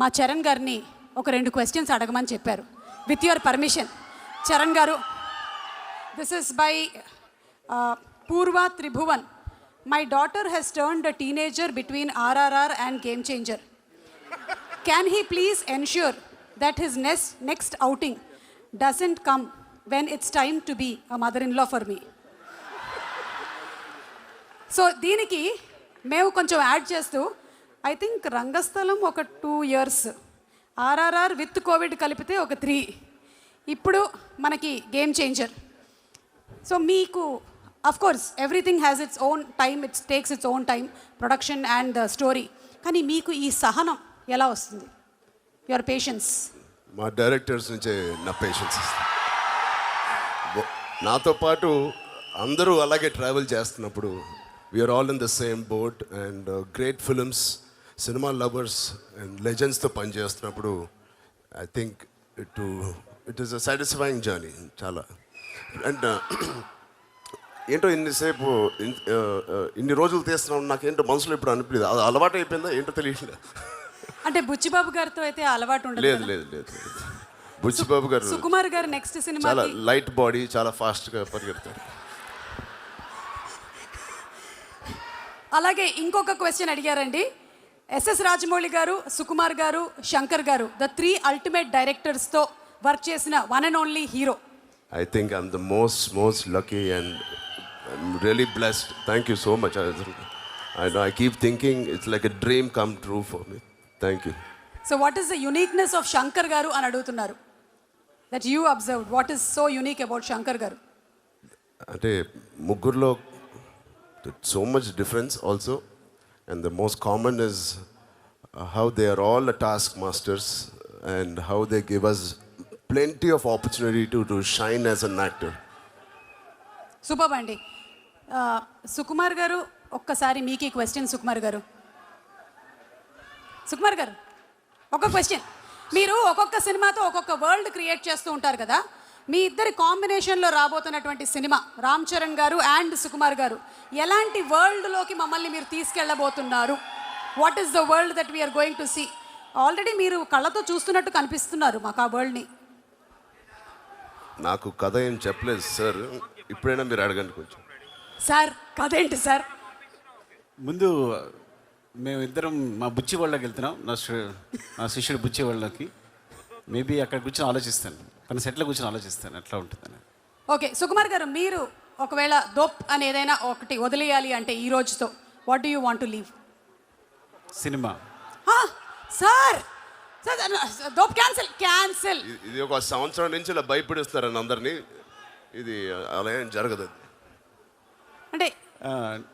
మా చరణ్ గారిని ఒక 2 క్వశ్చన్స్ అడగమని చెప్పారు. విత్ యువర్ పర్మిషన్ చరణ్ గారు, దిస్ ఇస్ బై పూర్వ Tribhuvan. My daughter has turned a teenager between RRR and game changer. Can he please ensure that his next outing doesn't come when it's time to be a mother-in-law for me? So దీనికి మేము కొంచెం add చేస్తూ I think రంగస్థలం ఒక 2 years, RRR with Covid కలిపితే ఒక 3, ఇప్పుడు మనకి game changer. So మీకు of course everything has its own time, it's takes its own time, production and story. కానీ మీకు ఈ సహనం ఎలా వస్తుంది? Your patience? మా డైరెక్టర్స్ నుంచే నా పేషెన్స్. నాతో పాటు అందరూ అలాగే ట్రావెల్ చేస్తున్నప్పుడు we're all in the same boat and great films, cinema lovers and లెజెండ్స్తో పనిచేస్తున్నప్పుడు I think it is a satisfying journey చాలా. అండ్ ఏంటో ఇన్నిసేపు ఇన్ని రోజులు తీస్తున్నాం, నాకేంటో మనసులో ఇప్పుడు అనిపించలేదు, అది అలవాటు అయిపోయిందా ఏంటో తెలియట్లేదు. అంటే బుచ్చిబాబు గారితో అయితే అలవాటు ఉండదు. లేదు లేదు లేదు, బుచ్చిబాబు గారు, సుకుమార్ గారు నెక్స్ట్ సినిమా చాలా లైట్ బాడీ, చాలా ఫాస్ట్గా పరిగెడతారు. అలాగే ఇంకొక క్వశ్చన్ అడిగారండి. ఎస్ఎస్ రాజమౌళి గారు, సుకుమార్ గారు, శంకర్ గారు, ద 3 అల్టిమేట్ డైరెక్టర్స్తో వర్క్ చేసిన one and only hero. I think I'm the most lucky and I'm really blessed. Thank you so much. I keep thinking it's like a dream come true for me. Thank you. So what is the uniqueness of Shankar garu అని అడుగుతున్నారు. That you observed. What is so unique about Shankar garu? అంటే ముగ్గురులో so much difference also, and the most common is how they are all a taskmasters and how they give us plenty of opportunity to shine as an actor. Super అండి. సుకుమార్ గారు, ఒక్కసారి మీకు ఈ question. Sukumar గారు ఒక question. మీరు ఒక్కొక్క సినిమాతో ఒక్కొక్క వరల్డ్ క్రియేట్ చేస్తూ ఉంటారు కదా, మీ ఇద్దరి కాంబినేషన్లో రాబోతున్నటువంటి సినిమా రామ్ చరణ్ గారు అండ్ సుకుమార్ గారు ఎలాంటి వరల్డ్లోకి మమ్మల్ని మీరు తీసుకెళ్ళబోతున్నారు? What is the world that we're going to see? Already మీరు కళ్ళతో చూస్తున్నట్టు కనిపిస్తున్నారు మాకు ఆ వరల్డ్ని. నాకు కథ ఏం చెప్పలేదు సార్, ఇప్పుడైనా మీరు అడగండి కొంచెం. సార్ కథ ఏంటి సార్? ముందు మేమిద్దరం మా బుచ్చి వాళ్ళకి వెళ్తున్నాం, నా శిష్యుడు బుచ్చి వాళ్ళకి. మేబీ అక్కడ కూర్చొని ఆలోచిస్తాను, తన సెట్లో కూర్చొని ఆలోచిస్తాను ఎట్లా ఉంటుందని. ఓకే సుకుమార్ గారు, మీరు ఒకవేళ దోప్ అని ఏదైనా ఒకటి వదిలేయాలి అంటే ఈ రోజుతో, what do you want to leave? Cinema. Sir dope cancel. ఇది ఒక సంవత్సరం నుంచి ఇలా భయపడిస్తారని అందరినీ, ఇది అలా ఏం జరగదు.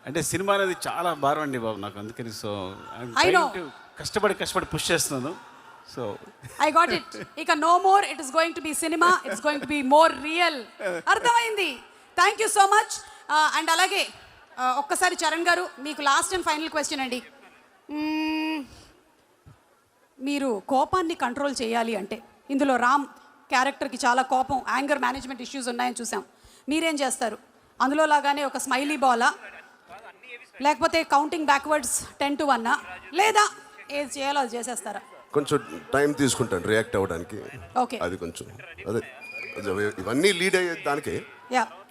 అంటే సినిమా అనేది చాలా భారం అండి బాబు నాకు, అందుకని సో కష్టపడి పుష్ చేస్తున్నాను. So I got it. ఇక no more it is going to be cinema, it's going to be more real. అర్థమైంది. Thank you so much. And అలాగే ఒక్కసారి చరణ్ గారు, మీకు లాస్ట్ అండ్ ఫైనల్ క్వశ్చన్ అండి. మీరు కోపాన్ని కంట్రోల్ చేయాలి అంటే, ఇందులో రామ్ క్యారెక్టర్కి చాలా కోపం, యాంగర్ మేనేజ్మెంట్ ఇష్యూస్ ఉన్నాయని చూసాం. మీరేం చేస్తారు? అందులో లాగానే ఒక స్మైలీ బాలా, లేకపోతే కౌంటింగ్ బ్యాక్వర్డ్స్ 10 to 1, లేదా ఏది చేయాలో అది చేసేస్తారా? కొంచెం టైం తీసుకుంటాను రియాక్ట్ అవ్వడానికి. ఓకే, అది కొంచెం అదే ఇవన్నీ లీడ్ అయ్యే దానికే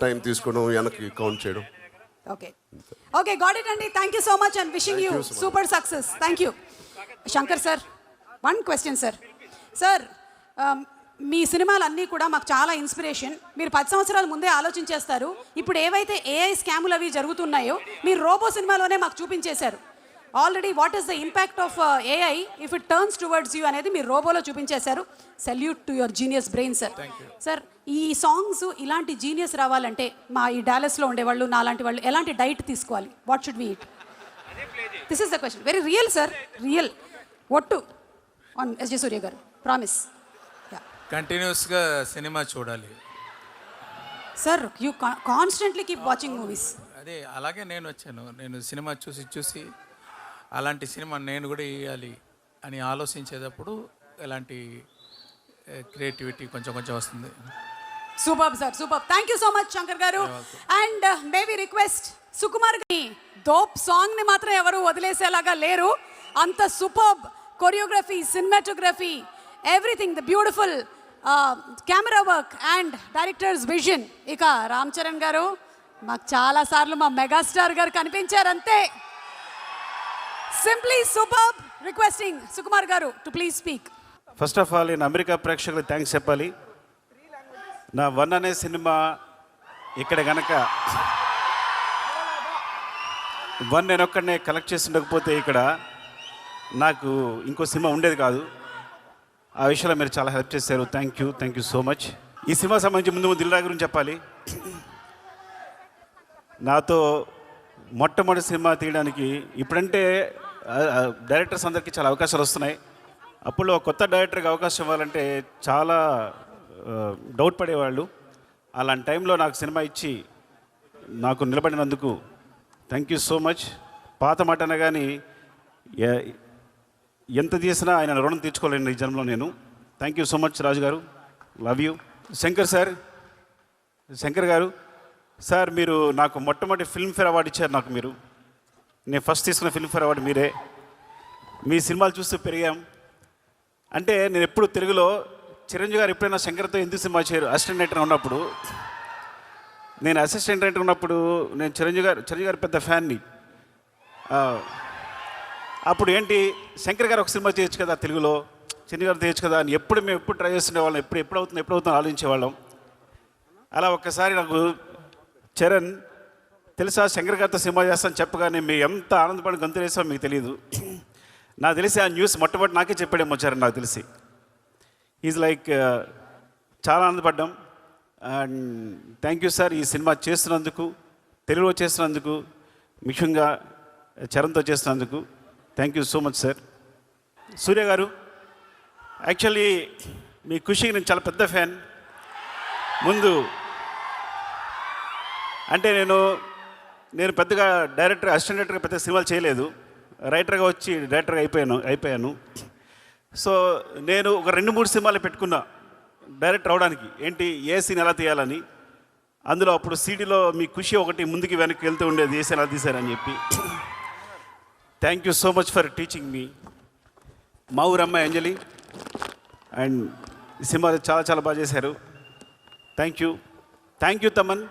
టైం తీసుకోవడం, వెనక్కి కౌంట్ చేయడం. ఓకే గాట్ ఇట్ అండి. Thank you so much and wishing you super success. Thank you. Shankar sir, one question sir. Sir మీ సినిమాలన్నీ కూడా మాకు చాలా ఇన్స్పిరేషన్. మీరు 10 సంవత్సరాల ముందే ఆలోచించేస్తారు. ఇప్పుడు ఏవైతే ఏఐ స్కాములు అవి జరుగుతున్నాయో మీరు రోబో సినిమాలోనే మాకు చూపించేశారు already. What is the impact of AI if it turns towards you అనేది మీరు రోబోలో చూపించేశారు. Salute to your genius brain sir. Sir ఈ సాంగ్స్ ఇలాంటి జీనియస్ రావాలంటే మా ఈ డాలస్లో ఉండేవాళ్ళు, నాలాంటి వాళ్ళు ఎలాంటి డైట్ తీసుకోవాలి? What should we eat? This is the question. Very real sir, real. ఒట్టు ఆన్ ఎస్జే సూర్య గారు, ప్రామిస్. కంటిన్యూస్గా సినిమా చూడాలి sir. You constantly keep watching movies. అదే అలాగే నేను వచ్చాను. నేను సినిమా చూసి అలాంటి సినిమా నేను కూడా వేయాలి అని ఆలోచించేటప్పుడు ఎలాంటి క్రియేటివిటీ కొంచెం వస్తుంది. Super sir, super. Thank you so much Shankar గారు. అండ్ మేబీ రిక్వెస్ట్ సుకుమార్ గారి దోప్ సాంగ్ని మాత్రం ఎవరు వదిలేసేలాగా లేరు. అంత super choreography, cinematography, everything, the beautiful camera work and director's vision. ఇక రామ్ చరణ్ గారు మాకు చాలా సార్లు మా మెగాస్టార్ గారు కనిపించారు అంతే. Simply superb. రిక్వెస్టింగ్ సుకుమార్ గారు to please speak. First of all నేను అమెరికా ప్రేక్షకులకు థ్యాంక్స్ చెప్పాలి. నా 1 అనే సినిమా ఇక్కడ గనక 1 నేను ఒక్కడనే కలెక్ట్ చేసి ఉండకపోతే ఇక్కడ నాకు ఇంకో సినిమా ఉండేది కాదు. ఆ విషయంలో మీరు చాలా హెల్ప్ చేశారు. Thank you so much. ఈ సినిమా సంబంధించి ముందు దిల్ రాజు గురించి చెప్పాలి. నాతో మొట్టమొదటి సినిమా తీయడానికి ఇప్పుడంటే డైరెక్టర్స్ అందరికీ చాలా అవకాశాలు వస్తున్నాయి. అప్పుడు కొత్త డైరెక్టర్కి అవకాశం ఇవ్వాలంటే చాలా డౌట్ పడేవాళ్ళు. అలాంటి టైంలో నాకు సినిమా ఇచ్చి నాకు నిలబడినందుకు థ్యాంక్ యూ సో మచ్. పాత మాట అనగాని ఎంత చేసినా ఆయన రుణం తీర్చుకోలేను ఈ జన్మలో నేను. థ్యాంక్ యూ సో మచ్ రాజు గారు, లవ్ యూ. శంకర్ గారు సార్, మీరు నాకు మొట్టమొదటి ఫిల్మ్ఫేర్ అవార్డు ఇచ్చారు. నాకు మీరు, నేను ఫస్ట్ తీసుకున్న ఫిల్మ్ఫేర్ అవార్డు మీరే. మీ సినిమాలు చూస్తూ పెరిగాం. అంటే నేను ఎప్పుడు తెలుగులో చిరంజీవి గారు ఎప్పుడైనా శంకర్తో ఎందుకు సినిమా చేయరు అసిస్టెంట్ డైరెక్టర్ ఉన్నప్పుడు, నేను అసిస్టెంట్ డైరెక్టర్ ఉన్నప్పుడు నేను చిరంజీవి గారు పెద్ద ఫ్యాన్ని. అప్పుడు ఏంటి శంకర్ గారు ఒక సినిమా చేయొచ్చు కదా తెలుగులో, చిరంజీవి గారు చేయొచ్చు కదా అని మేము ఎప్పుడు ట్రై చేస్తుండేవాళ్ళం. ఎప్పుడు అవుతుందో ఆలోచించేవాళ్ళం. అలా ఒక్కసారి నాకు చరణ్ తెలుసా శంకర్ గారితో సినిమా చేస్తాను చెప్పగానే మేము ఎంత ఆనందపడి గంతులేసామో మీకు తెలియదు. నాకు తెలిసి ఆ న్యూస్ మొట్టమొదటి నాకే చెప్పాడేమో చరణ్, నాకు తెలిసి. ఈజ్ లైక్ చాలా ఆనందపడ్డాం. అండ్ థ్యాంక్ యూ సార్, ఈ సినిమా చేస్తున్నందుకు, తెలుగులో చేస్తున్నందుకు, ముఖ్యంగా చరణ్తో చేస్తున్నందుకు thank you so much sir. Surya గారు, యాక్చువల్లీ మీ ఖుషికి నేను చాలా పెద్ద ఫ్యాన్. ముందు అంటే నేను పెద్దగా అసిస్టెంట్ డైరెక్టర్గా పెద్ద సినిమాలు చేయలేదు. రైటర్గా వచ్చి డైరెక్టర్గా అయిపోయాను. సో నేను ఒక 2-3 సినిమాలు పెట్టుకున్నా డైరెక్టర్ అవడానికి. ఏంటి, ఏ సీన్ ఎలా తీయాలని. అందులో అప్పుడు సీడీలో మీ ఖుషి ఒకటి ముందుకి వెనక్కి వెళ్తూ ఉండేది, ఏ సీన్ ఎలా తీశారని చెప్పి. Thank you so much for teaching మీ. మా ఊరమ్మ అంజలి అండ్ ఈ సినిమాలు చాలా బాగా చేశారు. Thank you Thaman.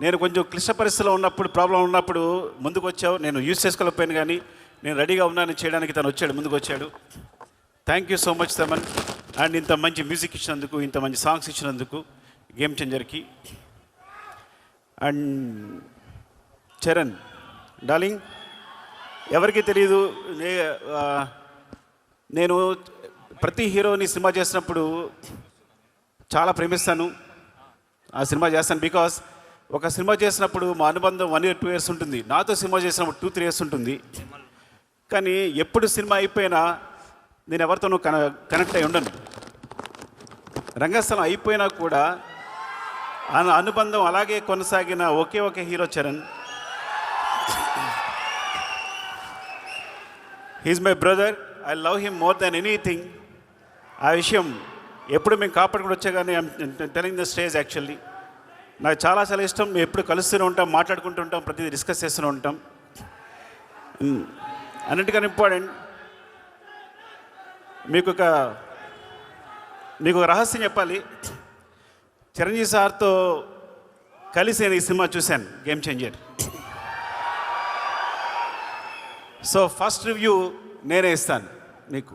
నేను కొంచెం క్లిష్ట పరిస్థితిలో ఉన్నప్పుడు, ప్రాబ్లం ఉన్నప్పుడు ముందుకు వచ్చావు. నేను యూజ్ చేసుకోలేకపోయాను, కానీ నేను రెడీగా ఉన్నాను చేయడానికి. తను వచ్చాడు, ముందుకు వచ్చాడు. Thank you so much Thaman. And ఇంత మంచి మ్యూజిక్ ఇచ్చినందుకు, ఇంత మంచి సాంగ్స్ ఇచ్చినందుకు గేమ్ చేంజర్కి. అండ్ చరణ్ డార్లింగ్, ఎవరికి తెలియదు, నేను ప్రతి హీరోని సినిమా చేసినప్పుడు చాలా ప్రేమిస్తాను. ఆ సినిమా చేస్తాను బికాస్ ఒక సినిమా చేసినప్పుడు మా అనుబంధం 1 year 2 years ఉంటుంది. నాతో సినిమా చేసినప్పుడు 2-3 years ఉంటుంది. కానీ ఎప్పుడు సినిమా అయిపోయినా నేను ఎవరితోనూ కనెక్ట్ అయి ఉండను. రంగస్థలం అయిపోయినా కూడా ఆ అనుబంధం అలాగే కొనసాగిన ఒకే hero Charan. He's my brother. I love him more than anything. ఆ విషయం ఎప్పుడు మేము కాపాడుకుని వచ్చా కానీ టెలింగ్ ద స్టేజ్. యాక్చువల్లీ నాకు చాలా ఇష్టం. మేము ఎప్పుడు కలుస్తూనే ఉంటాం, మాట్లాడుకుంటూ ఉంటాం, ప్రతిదీ డిస్కస్ చేస్తూనే ఉంటాం. అన్నిటికన్నా ఇంపార్టెంట్, మీకు ఒక రహస్యం చెప్పాలి. చిరంజీవి సార్తో కలిసి నేను ఈ సినిమా చూశాను, game changer. So first review నేనే ఇస్తాను మీకు.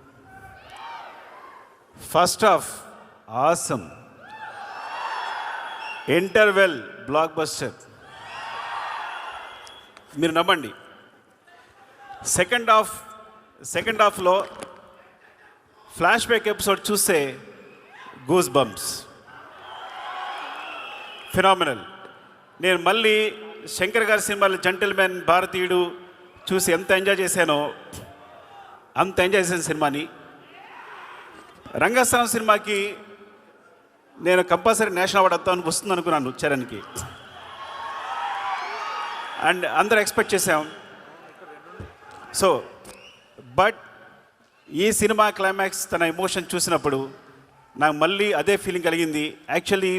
First half awesome, interval block buster, మీరు నమ్మండి. సెకండ్ హాఫ్లో ఫ్లాష్ బ్యాక్ ఎపిసోడ్ చూస్తే గూస్ బంప్స్, ఫినామినల్. నేను మళ్ళీ శంకర్ గారి సినిమాలు జెంటిల్మెన్, భారతీయుడు చూసి ఎంత ఎంజాయ్ చేశానో అంత ఎంజాయ్ చేసిన సినిమాని. రంగస్థలం సినిమాకి నేను కంపల్సరీ నేషనల్ అవార్డు వస్తుంది అనుకున్నాను చరణ్కి. అండ్ అందరూ ఎక్స్పెక్ట్ చేసాం. సో బట్ ఈ సినిమా క్లైమాక్స్ తన ఎమోషన్ చూసినప్పుడు నాకు మళ్ళీ అదే ఫీలింగ్ కలిగింది. యాక్చువల్లీ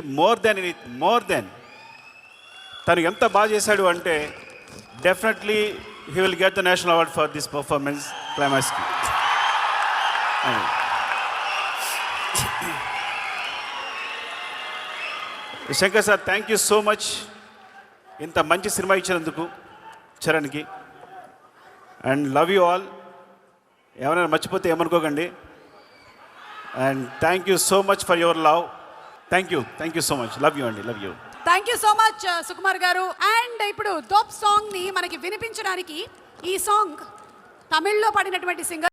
మోర్ దెన్ తను ఎంత బాగా చేశాడు అంటే definitely he will get the national award for this performance క్లైమాక్స్కి. Shankar sir thank you so much ఇంత మంచి సినిమా ఇచ్చినందుకు చరణ్కి. And love you all. ఎవరైనా మర్చిపోతే ఏమనుకోకండి. And thank you so much for your love. Thank you so much. Love you అండి, love you. Thank you so much Sukumar గారు. అండ్ ఇప్పుడు దోప్ సాంగ్ని మనకి వినిపించడానికి ఈ సాంగ్ తమిళ్లో పాడినటువంటి సింగర్